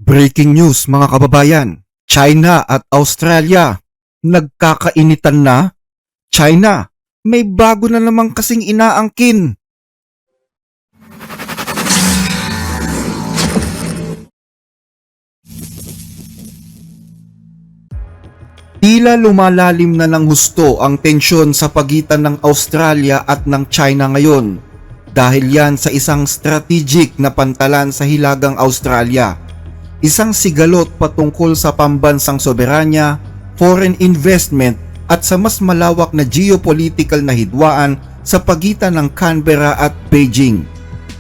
Breaking news mga kababayan, China at Australia, nagkakainitan na? China, may bago na namang kasing inaangkin. Tila lumalalim na ng husto ang tensyon sa pagitan ng Australia at ng China ngayon dahil yan sa isang strategic na pantalan sa Hilagang Australia. Isang sigalot patungkol sa pambansang soberanya, foreign investment at sa mas malawak na geopolitical na hidwaan sa pagitan ng Canberra at Beijing.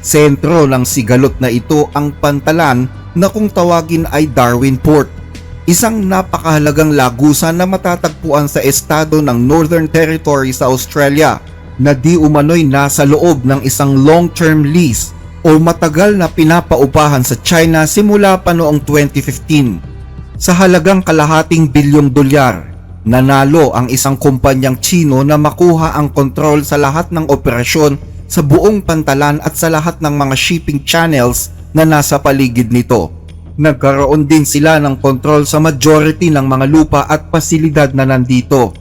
Sentro ng sigalot na ito ang pantalan na kung tawagin ay Darwin Port, isang napakahalagang lagusan na matatagpuan sa estado ng Northern Territory sa Australia na di umano'y nasa loob ng isang long-term lease o matagal na pinapaupahan sa China simula pa noong 2015. Sa halagang $250 bilyon, nanalo ang isang kumpanyang Chino na makuha ang kontrol sa lahat ng operasyon sa buong pantalan at sa lahat ng mga shipping channels na nasa paligid nito. Nagkaroon din sila ng kontrol sa majority ng mga lupa at pasilidad na nandito.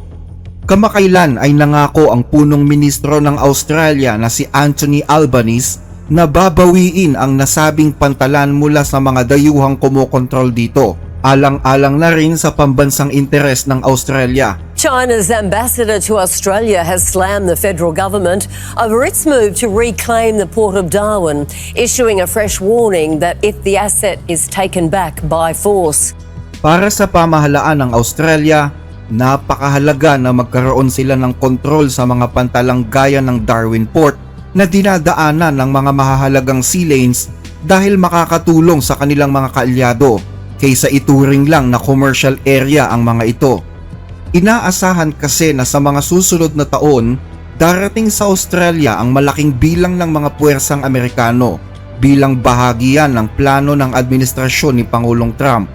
Kamakailan ay nangako ang punong ministro ng Australia na si Anthony Albanese na babawiin ang nasabing pantalan mula sa mga dayuhang kumokontrol dito, alang-alang na rin sa pambansang interes ng Australia. China's ambassador to Australia has slammed the federal government over its move to reclaim the port of Darwin, issuing a fresh warning that if the asset is taken back by force. Para sa pamahalaan ng Australia, napakahalaga na magkaroon sila ng kontrol sa mga pantalang gaya ng Darwin Port na dinadaanan ng mga mahahalagang sea lanes dahil makakatulong sa kanilang mga kaalyado kaysa ituring lang na commercial area ang mga ito. Inaasahan kasi na sa mga susunod na taon, darating sa Australia ang malaking bilang ng mga puwersang Amerikano bilang bahagi yan ng plano ng administrasyon ni Pangulong Trump.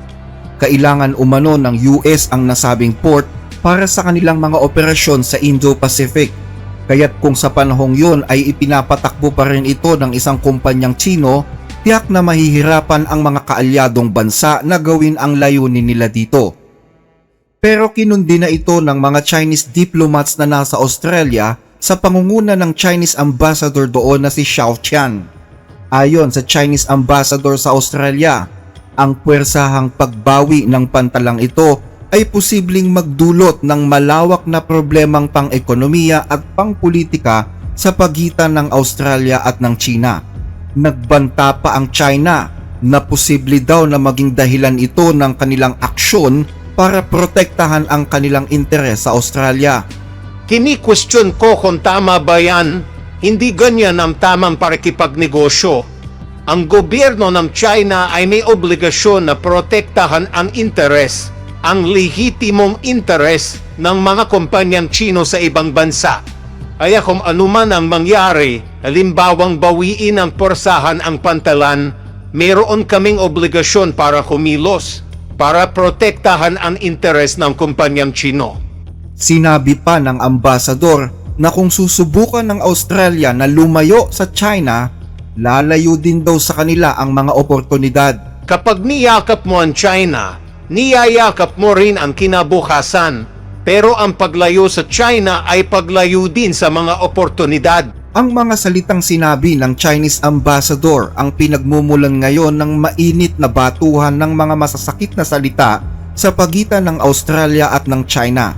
Kailangan umano ng US ang nasabing port para sa kanilang mga operasyon sa Indo-Pacific. Kaya't kung sa panahong yun ay ipinapatakbo pa rin ito ng isang kumpanyang Chino, tiyak na mahihirapan ang mga kaalyadong bansa na gawin ang layunin nila dito. Pero kinundi na ito ng mga Chinese diplomats na nasa Australia sa pangunguna ng Chinese ambassador doon na si Xiao Qian. Ayon sa Chinese ambassador sa Australia, ang puwersahang pagbawi ng pantalang ito ay posibleng magdulot ng malawak na problemang pang-ekonomiya at pang-politika sa pagitan ng Australia at ng China. Nagbanta pa ang China na posible daw na maging dahilan ito ng kanilang aksyon para protektahan ang kanilang interes sa Australia. Kini-question ko kung tama ba yan. Hindi ganyan ang tamang pakikipagnegosyo. Ang gobyerno ng China ay may obligasyon na protektahan ang interes, ang lehitimong interes ng mga kumpanyang Chino sa ibang bansa. Kaya kung anuman ang mangyari, halimbawang bawiin ang porsahan ang pantalan, mayroon kaming obligasyon para kumilos, para protektahan ang interes ng kumpanyang Chino. Sinabi pa ng ambasador na kung susubukan ng Australia na lumayo sa China, lalayo din daw sa kanila ang mga oportunidad. Kapag niyakap mo ang China, niyayakap mo rin ang kinabukasan, pero ang paglayo sa China ay paglayo din sa mga oportunidad. Ang mga salitang sinabi ng Chinese ambassador ang pinagmumulan ngayon ng mainit na batuhan ng mga masasakit na salita sa pagitan ng Australia at ng China.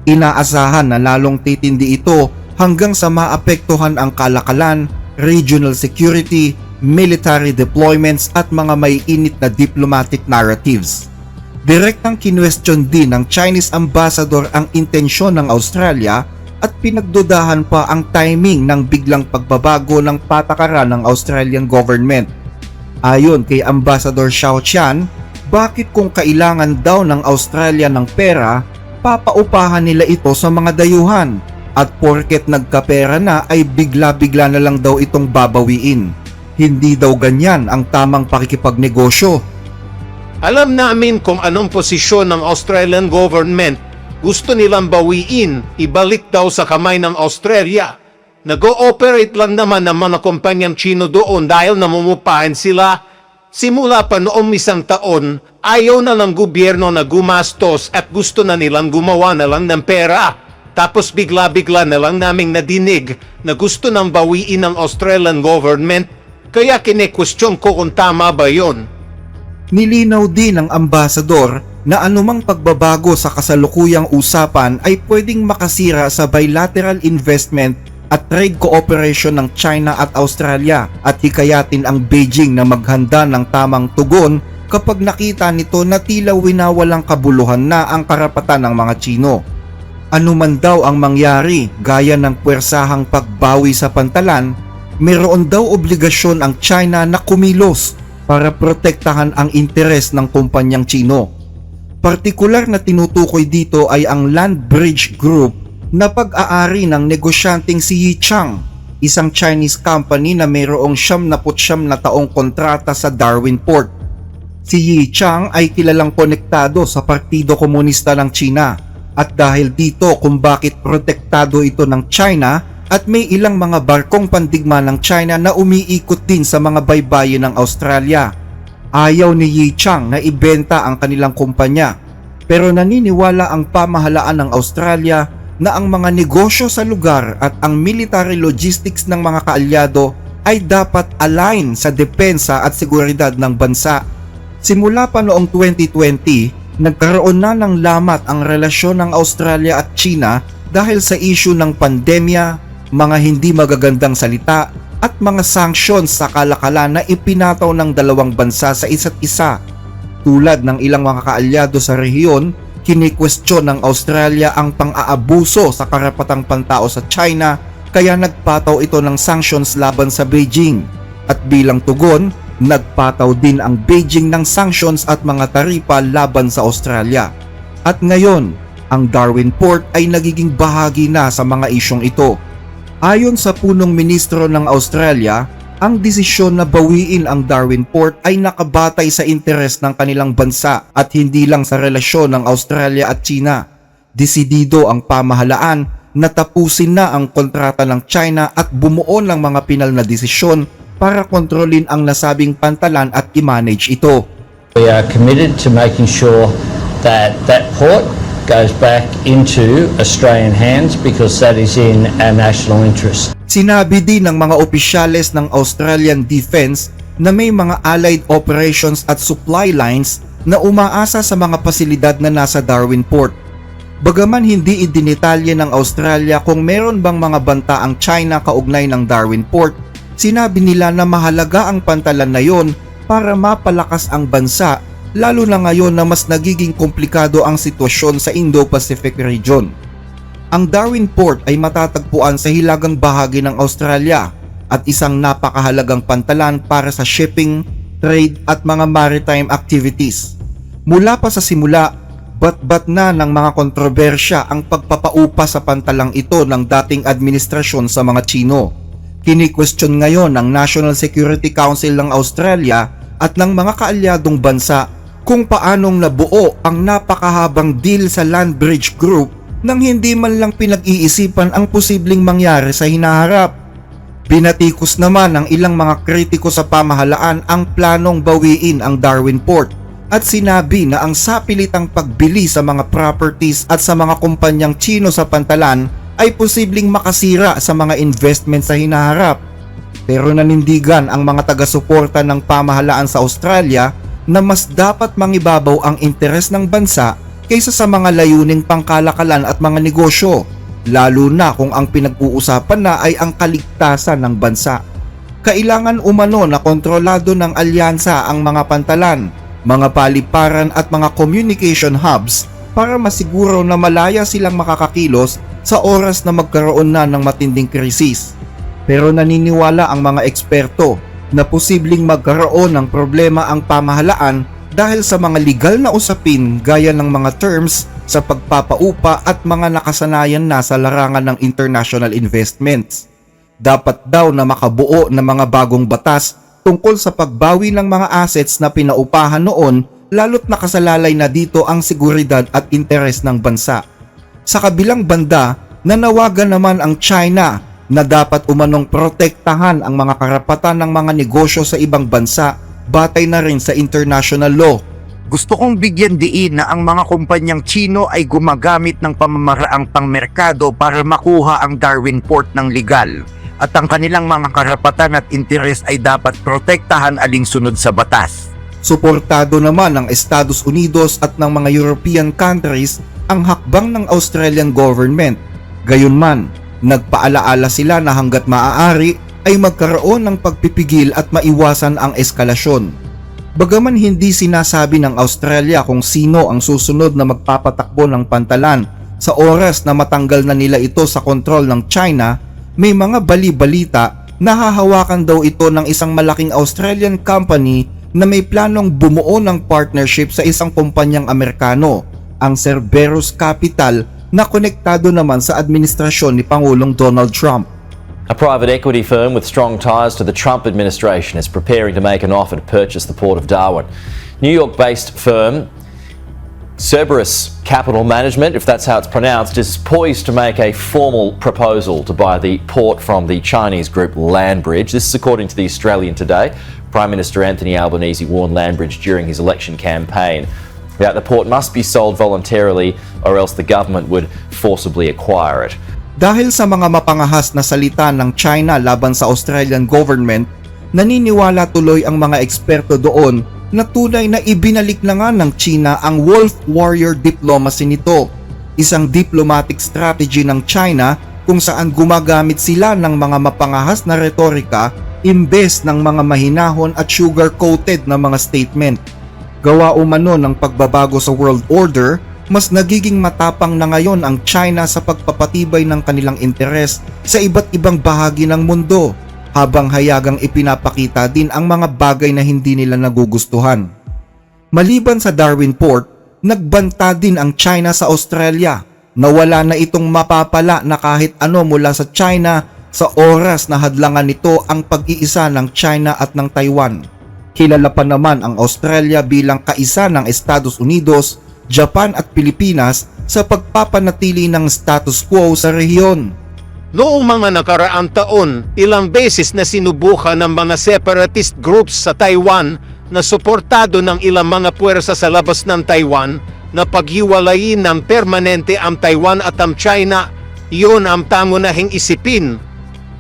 Inaasahan na lalong titindi ito hanggang sa maapektuhan ang kalakalan, regional security, military deployments at mga maiinit na diplomatic narratives. Direktang kinwestiyon din ng Chinese ambassador ang intensyon ng Australia at pinagdudahan pa ang timing ng biglang pagbabago ng patakaran ng Australian government. Ayon kay Ambassador Xiao Qian, bakit kung kailangan daw ng Australia ng pera, papaupahan nila ito sa mga dayuhan at porket nagkapera na ay bigla-bigla na lang daw itong babawiin. Hindi daw ganyan ang tamang pakikipagnegosyo. Alam namin kung anong posisyon ng Australian government. Gusto nilang bawiin, ibalik daw sa kamay ng Australia. Nag-ooperate lang naman ng mga kumpanyang Chino doon dahil namumupahan sila Simula pa noong 1 taon, ayaw na ng gobyerno na gumastos at gusto na nilang gumawa na lang ng pera. Tapos bigla-bigla na lang naming nadinig na gusto nang bawiin ng Australian government. Kaya kine-question ko kung tama ba yon. Nilinaw din ng ambasador na anumang pagbabago sa kasalukuyang usapan ay pwedeng makasira sa bilateral investment at trade cooperation ng China at Australia at hikayatin ang Beijing na maghanda ng tamang tugon kapag nakita nito na tila winawalang kabuluhan na ang karapatan ng mga Tsino. Ano man daw ang mangyari gaya ng puwersahang pagbawi sa pantalan, meron daw obligasyon ang China na kumilos para protektahan ang interes ng kumpanyang Tsino. Partikular na tinutukoy dito ay ang Land Bridge Group na pag-aari ng negosyanteng si Yi Chang, isang Chinese company na mayroong 79 na taong kontrata sa Darwin Port. Si Yi Chang ay kilalang konektado sa Partido Komunista ng China at dahil dito kung bakit protektado ito ng China at may ilang mga barkong pandigma ng China na umiikot din sa mga baybayin ng Australia. Ayaw ni Yi Chang na ibenta ang kanilang kumpanya, pero naniniwala ang pamahalaan ng Australia na ang mga negosyo sa lugar at ang military logistics ng mga kaalyado ay dapat align sa depensa at seguridad ng bansa. Simula pa noong 2020, nagkaroon na ng lamat ang relasyon ng Australia at China dahil sa issue ng pandemya, mga hindi magagandang salita at mga sanctions sa kalakalan na ipinataw ng dalawang bansa sa isa't isa. Tulad ng ilang mga kaalyado sa rehiyon, kini-question ng Australia ang pang-aabuso sa karapatang pantao sa China kaya nagpataw ito ng sanctions laban sa Beijing. At bilang tugon, nagpataw din ang Beijing ng sanctions at mga taripa laban sa Australia. At ngayon, ang Darwin Port ay nagiging bahagi na sa mga isyong ito. Ayon sa punong ministro ng Australia, ang desisyon na bawiin ang Darwin Port ay nakabatay sa interes ng kanilang bansa at hindi lang sa relasyon ng Australia at China. Desidido ang pamahalaan na tapusin na ang kontrata ng China at bumuo ng mga pinal na desisyon para kontrolin ang nasabing pantalan at i-manage ito. We are committed to making sure that that port goes back into Australian hands because that is in our national interest. Sinabi din ng mga opisyales ng Australian Defence na may mga allied operations at supply lines na umaasa sa mga pasilidad na nasa Darwin Port. Bagaman hindi idinetalye ng Australia kung meron bang mga banta ang China kaugnay ng Darwin Port, sinabi nila na mahalaga ang pantalan na yon para mapalakas ang bansa, lalo na ngayon na mas nagiging komplikado ang sitwasyon sa Indo-Pacific region. Ang Darwin Port ay matatagpuan sa hilagang bahagi ng Australia at isang napakahalagang pantalan para sa shipping, trade at mga maritime activities. Mula pa sa simula, bat-bat na ng mga kontrobersya ang pagpapaupa sa pantalang ito ng dating administrasyon sa mga Tsino. Kini-question ngayon ng National Security Council ng Australia at ng mga kaalyadong bansa kung paanong nabuo ang napakahabang deal sa Land Bridge Group nang hindi man lang pinag-iisipan ang posibleng mangyari sa hinaharap. Binatikos naman ng ilang mga kritiko sa pamahalaan ang planong bawiin ang Darwin Port at sinabi na ang sapilitang pagbili sa mga properties at sa mga kumpanyang Tsino sa pantalan ay posibleng makasira sa mga investment sa hinaharap. Pero nanindigan ang mga taga-suporta ng pamahalaan sa Australia na mas dapat mangibabaw ang interes ng bansa kaysa sa mga layuning pangkalakalan at mga negosyo, lalo na kung ang pinag-uusapan na ay ang kaligtasan ng bansa. Kailangan umano na kontrolado ng alyansa ang mga pantalan, mga paliparan at mga communication hubs para masiguro na malaya silang makakakilos sa oras na magkaroon na ng matinding krisis. Pero naniniwala ang mga eksperto na posibleng magkaroon ng problema ang pamahalaan dahil sa mga legal na usapin gaya ng mga terms sa pagpapaupa at mga nakasanayan na sa larangan ng international investments. Dapat daw na makabuo ng mga bagong batas tungkol sa pagbawi ng mga assets na pinaupahan noon, lalo't nakasalalay na dito ang seguridad at interes ng bansa. Sa kabilang banda, nanawagan naman ang China na dapat umanong protektahan ang mga karapatan ng mga negosyo sa ibang bansa batay na rin sa international law. Gusto kong bigyan diin na ang mga kumpanyang Chino ay gumagamit ng pamamaraang pangmerkado para makuha ang Darwin Port ng legal at ang kanilang mga karapatan at interes ay dapat protektahan alinsunod sa batas. Suportado naman ng Estados Unidos at ng mga European countries ang hakbang ng Australian government. Gayunman, nagpaalaala sila na hanggat maaari ay magkaroon ng pagpipigil at maiwasan ang eskalasyon. Bagaman hindi sinasabi ng Australia kung sino ang susunod na magpapatakbo ng pantalan sa oras na matanggal na nila ito sa kontrol ng China, may mga bali-balita na hahawakan daw ito ng isang malaking Australian company na may planong bumuo ng partnership sa isang kumpanyang Amerikano, ang Cerberus Capital, na konektado naman sa administrasyon ni Pangulong Donald Trump. A private equity firm with strong ties to the Trump administration is preparing to make an offer to purchase the Port of Darwin. New York-based firm Cerberus Capital Management, if that's how it's pronounced, is poised to make a formal proposal to buy the port from the Chinese group Landbridge. This is according to the Australian Today. Prime Minister Anthony Albanese warned Landbridge during his election campaign that the port must be sold voluntarily or else the government would forcibly acquire it. Dahil sa mga mapangahas na salita ng China laban sa Australian government, naniniwala tuloy ang mga eksperto doon na tunay na ibinalik na nga ng China ang Wolf Warrior diplomacy nito, isang diplomatic strategy ng China kung saan gumagamit sila ng mga mapangahas na retorika imbes ng mga mahinahon at sugar-coated na mga statement. Gawa umano ng pagbabago sa world order, mas nagiging matapang na ngayon ang China sa pagpapatibay ng kanilang interes sa iba't ibang bahagi ng mundo, habang hayagang ipinapakita din ang mga bagay na hindi nila nagugustuhan. Maliban sa Darwin Port, nagbanta din ang China sa Australia na wala na itong mapapala na kahit ano mula sa China sa oras na hadlangan nito ang pag-iisa ng China at ng Taiwan. Kilala pa naman ang Australia bilang kaisa ng Estados Unidos, Japan at Pilipinas sa pagpapanatili ng status quo sa rehiyon. Noong mga nakaraang taon, ilang beses na sinubukan ng mga separatist groups sa Taiwan na suportado ng ilang mga puwersa sa labas ng Taiwan na paghiwalayin ng permanente ang Taiwan at ang China. Iyon ang pangunahing isipin.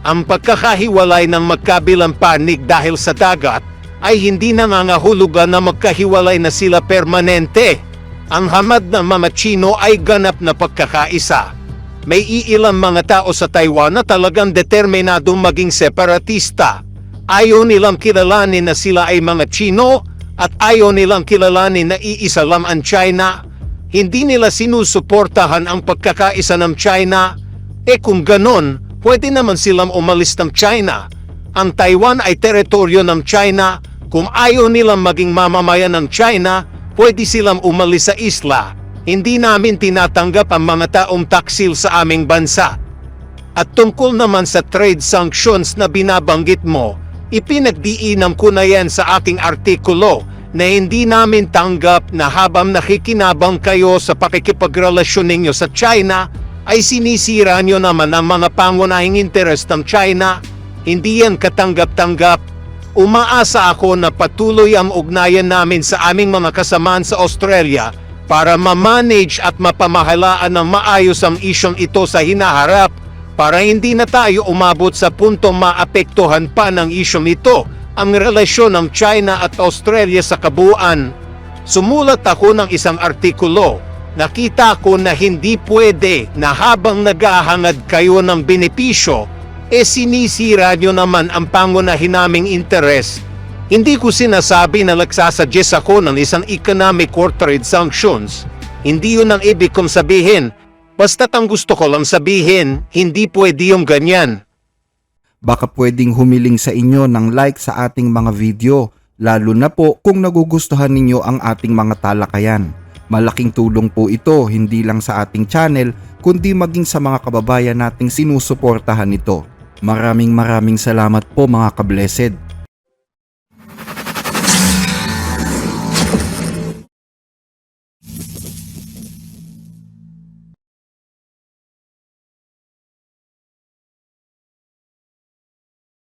Ang pagkakahiwalay ng magkabilang panig dahil sa dagat ay hindi nangangahulugan na magkahiwalay na sila permanente. Ang hamad ng mga Chino ay ganap na pagkakaisa. May iilang mga tao sa Taiwan na talagang determinadong maging separatista. Ayaw nilang kilalanin na sila ay mga Chino at ayaw nilang kilalanin na iisa lang ang China. Hindi nila sinusuportahan ang pagkakaisa ng China. Kung ganon, pwede naman silang umalis ng China. Ang Taiwan ay teritoryo ng China. Kung ayaw nilang maging mamamayan ng China, pwede silang umalis sa isla. Hindi namin tinatanggap ang mga taong taksil sa aming bansa. At tungkol naman sa trade sanctions na binabanggit mo, ipinagdiinam ko na yan sa aking artikulo na hindi namin tanggap na habang nakikinabang kayo sa pakikipagrelasyon ninyo sa China, ay sinisira nyo naman ang mga pangunahing interes ng China. Hindi yan katanggap-tanggap. Umaasa ako na patuloy ang ugnayan namin sa aming mga kasamaan sa Australia para ma-manage at mapamahalaan ng maayos ang isyong ito sa hinaharap para hindi na tayo umabot sa puntong maapektuhan pa ng isyong ito ang relasyon ng China at Australia sa kabuuan. Sumulat ako ng isang artikulo. Nakita ko na hindi pwede na habang naghahangad kayo ng benepisyo, sinisira nyo naman ang pangunahin naming interes. Hindi ko sinasabi na nagsasuggest ako ng isang economic or trade sanctions. Hindi yun ang ibig kong sabihin. Basta't ang gusto ko lang sabihin, hindi pwede yung ganyan. Baka pwedeng humiling sa inyo ng like sa ating mga video, lalo na po kung nagugustuhan ninyo ang ating mga talakayan. Malaking tulong po ito hindi lang sa ating channel, kundi maging sa mga kababayan nating sinusuportahan nito. Maraming salamat po mga ka-blessed.